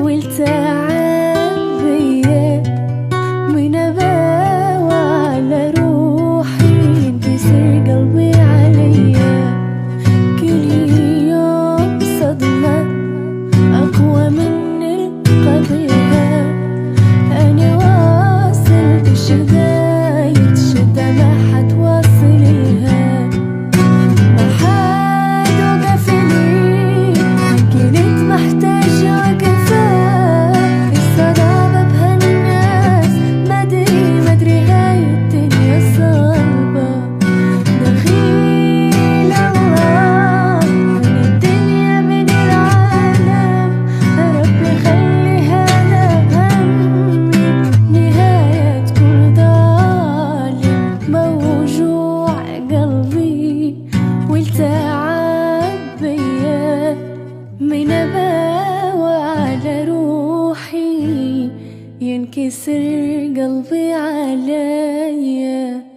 والتعب بيا من أباوى على روحي ينكسر قلبي عليا. كل يوم صدمة أقوى من القبيها. أنا واصل بشداية شدة ما حتواصل لها. ما حد وقف لي كنت محتاجة وقفة. الصداقة بهالناس مدري هاي الدنيا صعبة. دخيل الله من الدنيا من العالم. ربي خلي هذا همي نهاية كل ظالم. موجوع قلبي والتعب بيا من أباوى على روحي ينكسر قلبي عليا.